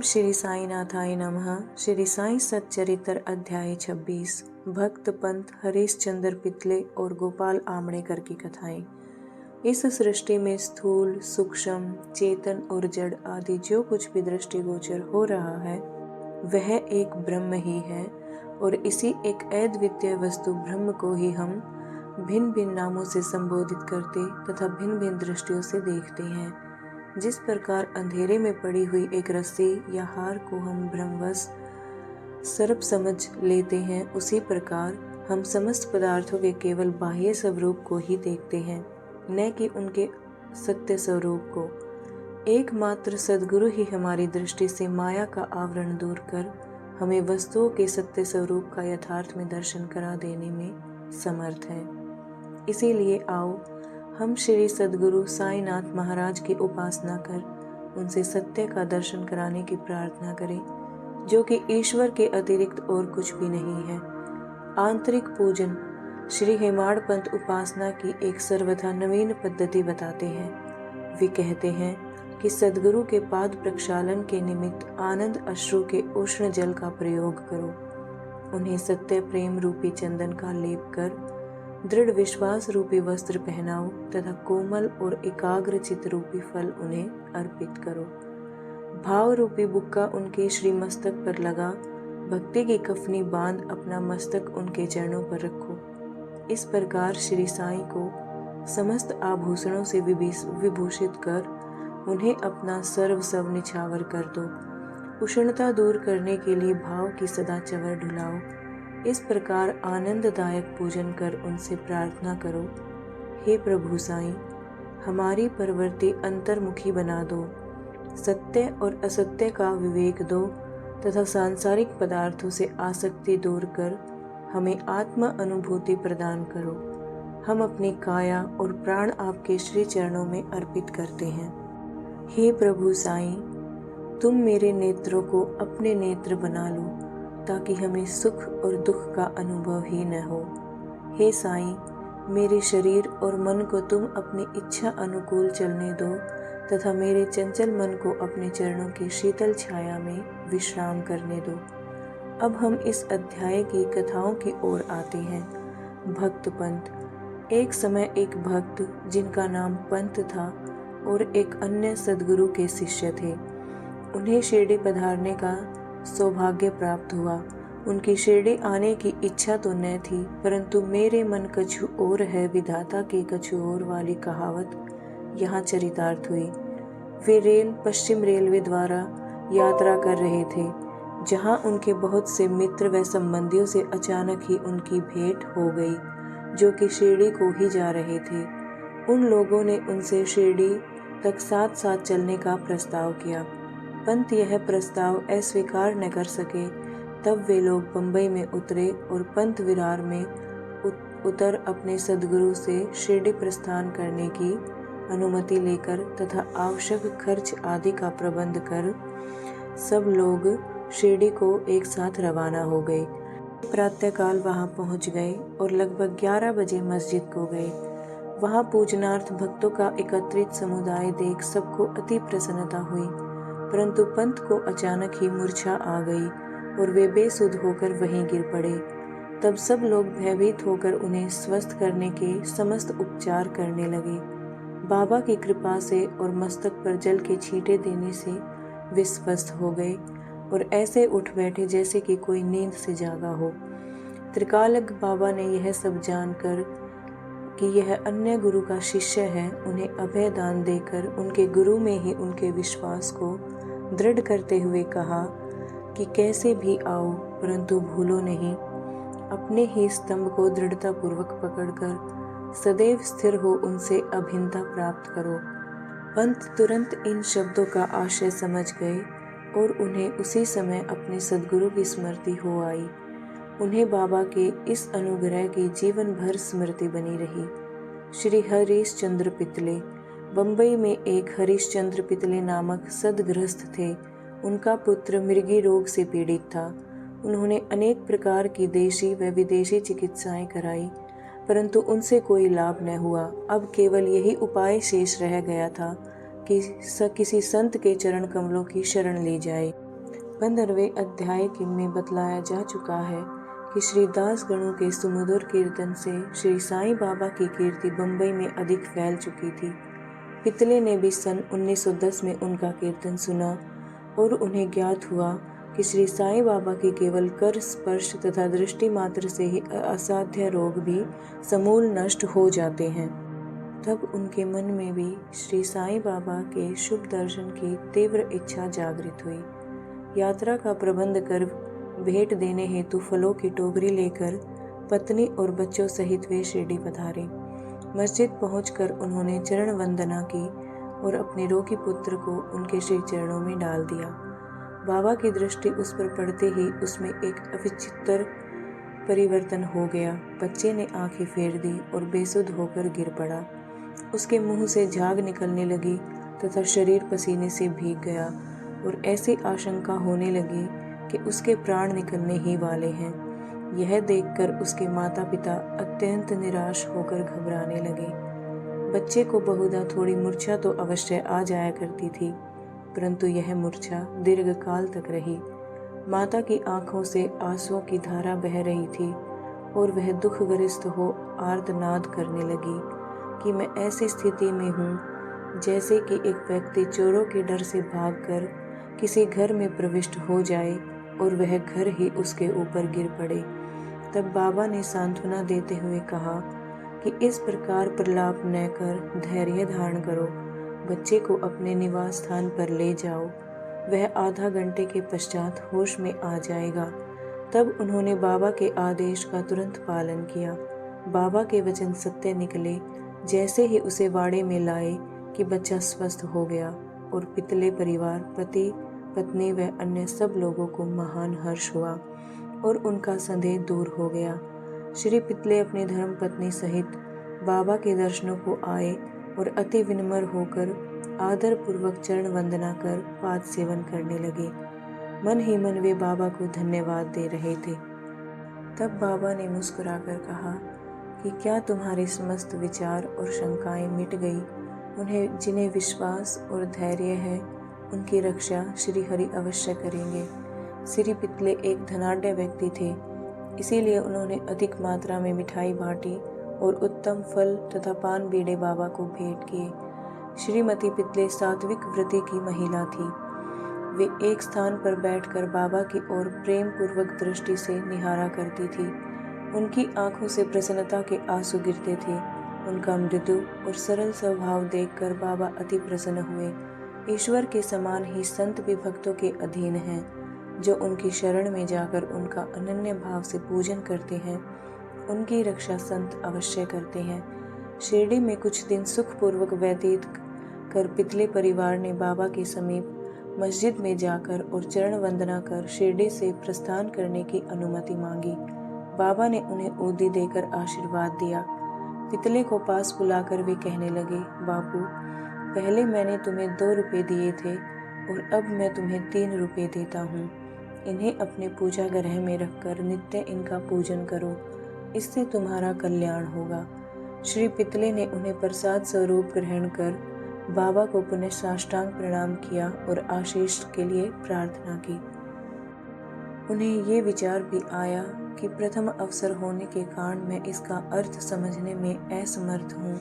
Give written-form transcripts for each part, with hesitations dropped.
श्री साईनाथाय नमः। श्री साई सच्चरित्र अध्याय 26। भक्त पंत, हरीशचंद्र पितले और गोपाल आमणेकर की कथाएं। इस सृष्टि में स्थूल, सूक्ष्म, चेतन और जड़ आदि जो कुछ भी दृष्टिगोचर हो रहा है वह एक ब्रह्म ही है, और इसी एक अद्वितीय वस्तु ब्रह्म को ही हम भिन्न भिन्न नामों से संबोधित करते तथा भिन्न भिन्न दृष्टियों से देखते हैं। जिस प्रकार अंधेरे में पड़ी हुई एक रस्सी या हार को हम ब्रह्मवश सर्प समझ लेते हैं, उसी प्रकार हम समस्त पदार्थों के केवल बाह्य स्वरूप को ही देखते हैं, न कि उनके सत्य स्वरूप को। एकमात्र सद्गुरु ही हमारी दृष्टि से माया का आवरण दूर कर हमें वस्तुओं के सत्य स्वरूप का यथार्थ में दर्शन करा देने में समर्थ है। इसीलिए आओ हम श्री सद्गुरु साईनाथ महाराज की उपासना कर उनसे सत्य का दर्शन कराने की प्रार्थना करें, जो कि ईश्वर के अतिरिक्त और कुछ भी नहीं है। आंतरिक पूजन श्री हेमाड़ पंत उपासना की एक सर्वथा नवीन पद्धति बताते हैं। वे कहते हैं कि सद्गुरु के पाद प्रक्षालन के निमित्त आनंद अश्रु के उष्ण जल का प्रयोग करो। उन्हें सत्य प्रेम रूपी चंदन का लेप कर दृढ़ विश्वास रूपी वस्त्र पहनाओ तथा कोमल और एकाग्र चित्त रूपी फल उन्हें अर्पित करो। भाव रूपी बुक्का उनके श्री मस्तक पर लगा भक्ति की कफनी बांध अपना मस्तक उनके चरणों पर रखो। इस प्रकार श्री साईं को समस्त आभूषणों से विभूषित कर उन्हें अपना सर्वस्व निछावर कर दो। उष्णता दूर करने के लिए भाव की सदा चवर ढुलाओ। इस प्रकार आनंददायक पूजन कर उनसे प्रार्थना करो, हे प्रभु साईं, हमारी प्रवृत्ति अंतर्मुखी बना दो, सत्य और असत्य का विवेक दो तथा सांसारिक पदार्थों से आसक्ति दूर कर हमें आत्मा अनुभूति प्रदान करो। हम अपनी काया और प्राण आपके श्री चरणों में अर्पित करते हैं। हे प्रभु साईं, तुम मेरे नेत्रों को अपने नेत्र बना लो ताकि हमें सुख और दुख का अनुभव ही न हो। हे साईं, मेरे शरीर और मन को तुम अपनी इच्छा अनुकूल चलने दो तथा मेरे चंचल मन को अपने चरणों की शीतल छाया में विश्राम करने दो। अब हम इस अध्याय की कथाओं की ओर आते हैं। भक्त पंत। एक समय एक भक्त जिनका नाम पंत था और एक अन्य सद्गुरु के शिष्य थे। उन्हें शिरडी पधारने का सौभाग्य प्राप्त हुआ। उनकी शिरडी आने की इच्छा तो न थी, परंतु मेरे मन कछु और है, विधाता के कछु और वाली कहावत यहाँ चरितार्थ हुई। वे पश्चिम रेलवे द्वारा यात्रा कर रहे थे, जहाँ उनके बहुत से मित्र व संबंधियों से अचानक ही उनकी भेंट हो गई, जो कि शिरडी को ही जा रहे थे। उन लोगों ने उनसे शिरडी तक साथ साथ चलने का प्रस्ताव किया। पंत यह प्रस्ताव अस्वीकार न कर सके। तब वे लोग बंबई में उतरे और पंत विरार में उतर अपने सद्गुरु से शिरडी प्रस्थान करने की अनुमति लेकर तथा आवश्यक खर्च आदि का प्रबंध कर सब लोग शिरडी को एक साथ रवाना हो गए। प्रातःकाल वहां पहुंच गए और लगभग 11 बजे मस्जिद को गए। वहां पूजनार्थ भक्तों का एकत्रित समुदाय देख सबको अति प्रसन्नता हुई, परंतु पंत को अचानक ही मूर्छा आ गई और वे बेसुध होकर वहीं गिर पड़े। तब सब लोग भयभीत होकर उन्हें स्वस्थ करने के समस्त उपचार करने लगे। बाबा की कृपा से और मस्तक पर जल के छींटे देने से वे स्वस्थ हो गए और ऐसे उठ बैठे जैसे कि कोई नींद से जागा हो। त्रिकालज्ञ बाबा ने यह सब जानकर कि यह अन्य गुरु का शिष्य है, उन्हें अभय दान देकर उनके गुरु में ही उनके विश्वास को दृढ़ करते हुए कहा कि कैसे भी आओ, परंतु भूलो नहीं, अपने ही स्तंभ को दृढ़ता पूर्वक पकड़कर सदैव स्थिर हो उनसे अभिन्नता प्राप्त करो। पंत तुरंत इन शब्दों का आशय समझ गए और उन्हें उसी समय अपने सद्गुरु की स्मृति हो आई। उन्हें बाबा के इस अनुग्रह की जीवन भर स्मृति बनी रही। श्री हरीशचंद्र पितले। बंबई में एक हरीशचंद्र पितले नामक सद्गृहस्थ थे। उनका पुत्र मृगी रोग से पीड़ित था। उन्होंने अनेक प्रकार की देशी व विदेशी चिकित्साएं कराई, परंतु उनसे कोई लाभ न हुआ। अब केवल यही उपाय शेष रह गया था कि किसी संत के चरण कमलों की शरण ली जाए। 15वें अध्याय में बतलाया जा चुका है कि श्री दास गणों के सुमधुर कीर्तन से श्री साईं बाबा की कीर्ति बम्बई में अधिक फैल चुकी थी। पितले ने भी सन 1910 में उनका कीर्तन सुना और उन्हें ज्ञात हुआ कि श्री साईं बाबा की केवल कर स्पर्श तथा दृष्टि मात्र से ही असाध्य रोग भी समूल नष्ट हो जाते हैं। तब उनके मन में भी श्री साईं बाबा के शुभ दर्शन की तीव्र इच्छा जागृत हुई। यात्रा का प्रबंध कर भेंट देने हेतु फलों की टोकरी लेकर पत्नी और बच्चों सहित वे शिरडी पधारे। मस्जिद पहुंचकर उन्होंने चरण वंदना की और अपने रोगी पुत्र को उनके श्री चरणों में डाल दिया। बाबा की दृष्टि उस पर पड़ते ही उसमें एक अविचित्र परिवर्तन हो गया। बच्चे ने आंखें फेर दी और बेसुध होकर गिर पड़ा। उसके मुंह से झाग निकलने लगी तथा शरीर पसीने से भीग गया और ऐसी आशंका होने लगी कि उसके प्राण निकलने ही वाले हैं। यह देखकर उसके माता पिता अत्यंत निराश होकर घबराने लगे। बच्चे को बहुधा थोड़ी मूर्छा तो अवश्य आ जाया करती थी, परंतु यह मूर्छा दीर्घ काल तक रही। माता की आंखों से आंसुओं की धारा बह रही थी और वह दुखग्रस्त हो आर्तनाद करने लगी कि मैं ऐसी स्थिति में हूँ जैसे कि एक व्यक्ति चोरों के डर से भागकर किसी घर में प्रविष्ट हो जाए और वह घर ही उसके ऊपर गिर पड़े। तब बाबा ने सांत्वना देते हुए कहा कि इस प्रकार प्रलाप न कर धैर्य धारण करो, बच्चे को अपने निवास स्थान पर ले जाओ, वह आधा घंटे के पश्चात होश में आ जाएगा। तब उन्होंने बाबा के आदेश का तुरंत पालन किया। बाबा के वचन सत्य निकले। जैसे ही उसे वाड़े में लाए कि बच्चा स्वस्थ हो गया और पितले परिवार, पति, पत्नी व अन्य सब लोगों को महान हर्ष हुआ और उनका संदेह दूर हो गया। श्री पितले अपनी धर्म पत्नी सहित बाबा के दर्शनों को आए और अति विनम्र होकर आदर पूर्वक चरण वंदना कर पाद सेवन करने लगे। मन ही मन वे बाबा को धन्यवाद दे रहे थे। तब बाबा ने मुस्कुराकर कहा कि क्या तुम्हारे समस्त विचार और शंकाएं मिट गई? उन्हें जिन्हें विश्वास और धैर्य है उनकी रक्षा श्री हरि अवश्य करेंगे। श्री पितले एक धनाढ्य व्यक्ति थे, इसीलिए उन्होंने अधिक मात्रा में मिठाई बांटी और उत्तम फल तथा पान बीड़े बाबा को भेंट किए। श्रीमती पितले सात्विक वृत्ति की महिला थी। वे एक स्थान पर बैठकर बाबा की ओर प्रेम पूर्वक दृष्टि से निहारा करती थी। उनकी आंखों से प्रसन्नता के आंसू गिरते थे। उनका मृदु और सरल स्वभाव देखकर बाबा अति प्रसन्न हुए। ईश्वर के समान ही संत भी भक्तों के अधीन हैं। जो उनकी शरण में जाकर उनका अनन्य भाव से पूजन करते हैं, उनकी रक्षा संत अवश्य करते हैं। शिरडी में कुछ दिन सुखपूर्वक व्यतीत कर पितले परिवार ने बाबा के समीप मस्जिद में जाकर और चरण वंदना कर शिरडी से प्रस्थान करने की अनुमति मांगी। बाबा ने उन्हें ओदी देकर आशीर्वाद दिया। पितले को पास बुलाकर वे कहने लगे, बापू, पहले मैंने तुम्हें 2 रुपए दिए थे और अब मैं तुम्हें 3 रुपए देता हूँ। इन्हें अपने पूजा गृह में रखकर नित्य इनका पूजन करो, इससे तुम्हारा कल्याण होगा। श्री पितले ने उन्हें प्रसाद स्वरूप ग्रहण कर बाबा को पुनः साष्टांग प्रणाम किया और आशीष के लिए प्रार्थना की। उन्हें ये विचार भी आया कि प्रथम अवसर होने के कारण मैं इसका अर्थ समझने में असमर्थ हूँ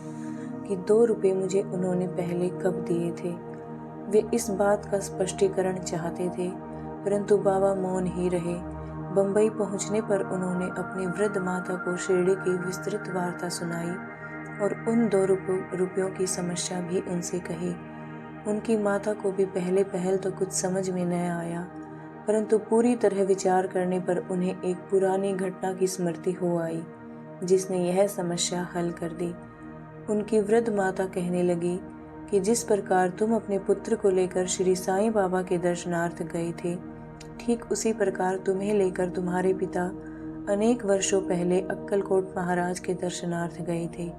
कि 2 रुपए मुझे उन्होंने पहले कब दिए थे। वे इस बात का स्पष्टीकरण चाहते थे, परंतु बाबा मौन ही रहे। बम्बई पहुंचने पर उन्होंने अपनी वृद्ध माता को शिरडी की विस्तृत वार्ता सुनाई और उन 2 रुपयों की समस्या भी उनसे कही। उनकी माता को भी पहले पहल तो कुछ समझ में न आया, परंतु पूरी तरह विचार करने पर उन्हें एक पुरानी घटना की स्मृति हो आई, जिसने यह समस्या हल कर दी। उनकी वृद्ध माता कहने लगी कि जिस प्रकार तुम अपने पुत्र को लेकर श्री साईं बाबा के दर्शनार्थ गए थे, ठीक उसी प्रकार तुम्हें लेकर तुम्हारे पिता अनेक वर्षों पहले अक्कलकोट महाराज के दर्शनार्थ गए थे।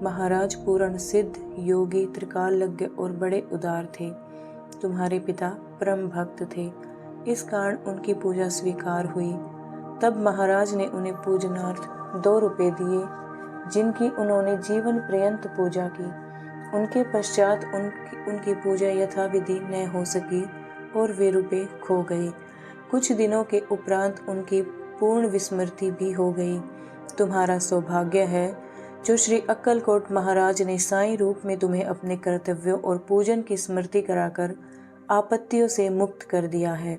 महाराज पूर्ण सिद्ध, योगी, त्रिकालज्ञ और बड़े उदार थे। तुम्हारे पिता परम भक्त थे, इस कारण उनकी पूजा स्वीकार हुई। तब महाराज ने उन्हें पूजनार्थ 2 रुपए दिए, जिनकी उन्होंने जीवन पर्यंत पूजा की। उनके पश्चात उनकी पूजा यथाविधि न हो सकी और वे रुपए खो गए। कुछ दिनों के उपरांत उनकी पूर्ण विस्मृति भी हो गई। तुम्हारा सौभाग्य है जो श्री अक्कलकोट महाराज ने साईं रूप में तुम्हें अपने कर्तव्यों और पूजन की स्मृति कराकर आपत्तियों से मुक्त कर दिया है।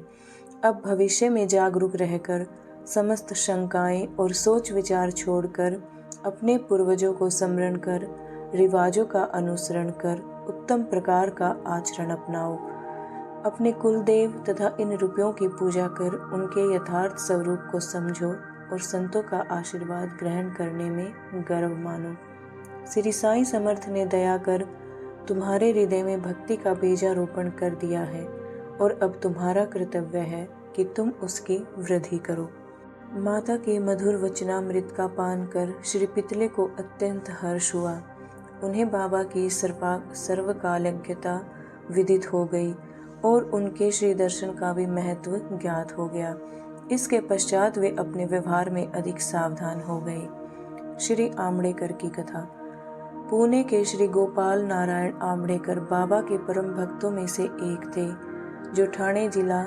अब भविष्य में जागरूक रहकर समस्त शंकाएं और सोच विचार छोड़कर अपने पूर्वजों को स्मरण कर रिवाजों का अनुसरण कर उत्तम प्रकार का आचरण अपनाओ। अपने कुलदेव तथा इन रुपयों की पूजा कर उनके यथार्थ स्वरूप को समझो और संतों का आशीर्वाद ग्रहण करने में गर्व मानो। श्री साईं समर्थ ने दया कर तुम्हारे हृदय में भक्ति का बीजारोपण कर दिया है और अब तुम्हारा कर्तव्य है कि तुम उसकी वृद्धि करो। माता के मधुर वचनामृत का पान कर श्री पितले को अत्यंत हर्ष हुआ। उन्हें बाबा की सर्वकालज्ञता विदित हो गई और उनके श्री दर्शन का भी महत्व ज्ञात हो गया। इसके पश्चात वे अपने व्यवहार में अधिक सावधान हो गए। श्री आमड़ेकर की कथा। पुणे के श्री गोपाल नारायण आमड़ेकर बाबा के परम भक्तों में से एक थे, जो ठाणे जिला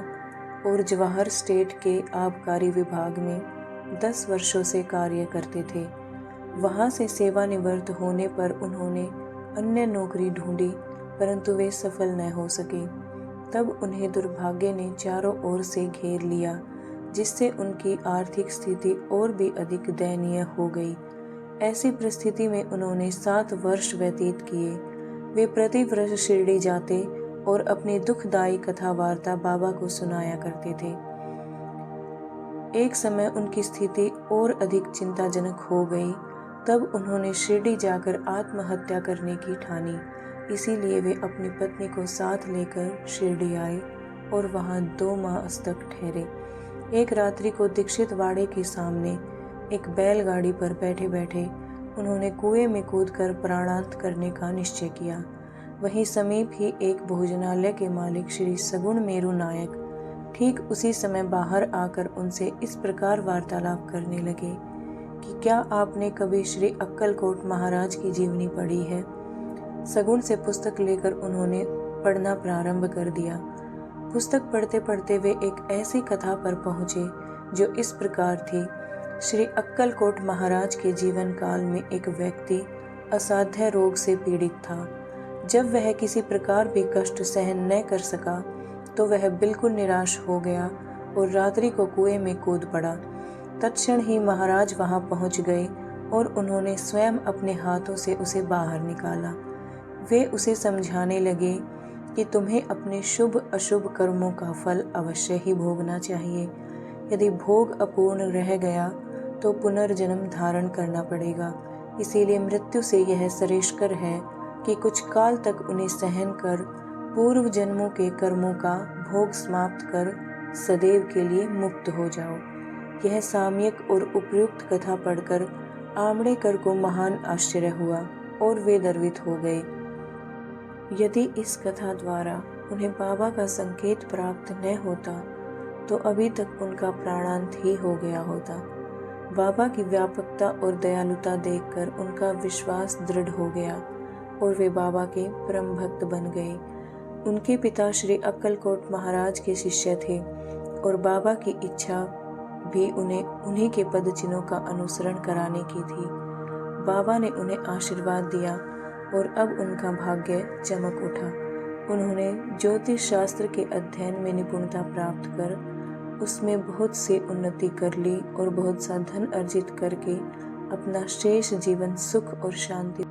और जवाहर स्टेट के आबकारी विभाग में 10 वर्षों से कार्य करते थे। वहां से सेवानिवृत्त होने पर उन्होंने अन्य नौकरी ढूंढी, परंतु वे सफल न हो सके। तब उन्हें दुर्भाग्य ने चारों ओर से घेर लिया, जिससे उनकी आर्थिक स्थिति और भी अधिक दयनीय हो गई। ऐसी परिस्थिति में उन्होंने 7 वर्ष व्यतीत किए। वे प्रति वर्ष शिरडी जाते और अपनी दुखदायी कथा वार्ता बाबा को सुनाया करते थे। एक समय उनकी स्थिति और अधिक चिंताजनक हो गई। तब उन्होंने शिरडी जाकर आत्महत्या करने की ठानी। इसीलिए वे अपनी पत्नी को साथ लेकर शिरडी आए और वहां 2 मास तक ठहरे। एक रात्रि को दीक्षित वाड़े के सामने एक बैलगाड़ी पर बैठे बैठे उन्होंने कुएं में कूदकर प्राणांत करने का निश्चय किया। वहीं समीप ही एक भोजनालय के मालिक श्री सगुण मेरू नायक ठीक उसी समय बाहर आकर उनसे इस प्रकार वार्तालाप करने लगे कि क्या आपने कभी श्री अक्कलकोट महाराज की जीवनी पढ़ी है? सगुण से पुस्तक लेकर उन्होंने पढ़ना प्रारंभ कर दिया। पुस्तक पढ़ते पढ़ते वे एक ऐसी कथा पर पहुंचे जो इस प्रकार थी। श्री अक्कलकोट महाराज के जीवन काल में एक व्यक्ति असाध्य रोग से पीड़ित था। जब वह किसी प्रकार भी कष्ट सहन न कर सका तो वह बिल्कुल निराश हो गया और रात्रि को कुएं में कूद पड़ा। तत्क्षण ही महाराज वहां पहुंच गए और उन्होंने स्वयं अपने हाथों से उसे बाहर निकाला। वे उसे समझाने लगे कि तुम्हें अपने शुभ अशुभ कर्मों का फल अवश्य ही भोगना चाहिए। यदि भोग अपूर्ण रह गया तो पुनर्जन्म धारण करना पड़ेगा। इसीलिए मृत्यु से यह श्रेयस्कर है कि कुछ काल तक उन्हें सहन कर पूर्व जन्मों के कर्मों का भोग समाप्त कर सदैव के लिए मुक्त हो जाओ। यह साम्यक और उपयुक्त कथा पढ़कर आमड़ेकर को महान आश्चर्य हुआ और वे गर्वित हो गए। यदि इस कथा द्वारा उन्हें बाबा का संकेत प्राप्त न होता तो अभी तक उनका प्राणांत ही हो गया होता। बाबा की व्यापकता और दयालुता देखकर उनका विश्वास दृढ़ हो गया और वे बाबा के परम भक्त बन गए। उनके पिता श्री अक्कलकोट महाराज के शिष्य थे और बाबा की इच्छा भी उन्हें उन्हीं के पद चिन्हों का अनुसरण कराने की थी। बाबा ने उन्हें आशीर्वाद दिया और अब उनका भाग्य चमक उठा। उन्होंने ज्योतिष शास्त्र के अध्ययन में निपुणता प्राप्त कर उसमें बहुत सी उन्नति कर ली और बहुत सा धन अर्जित करके अपना शेष जीवन सुख और शांति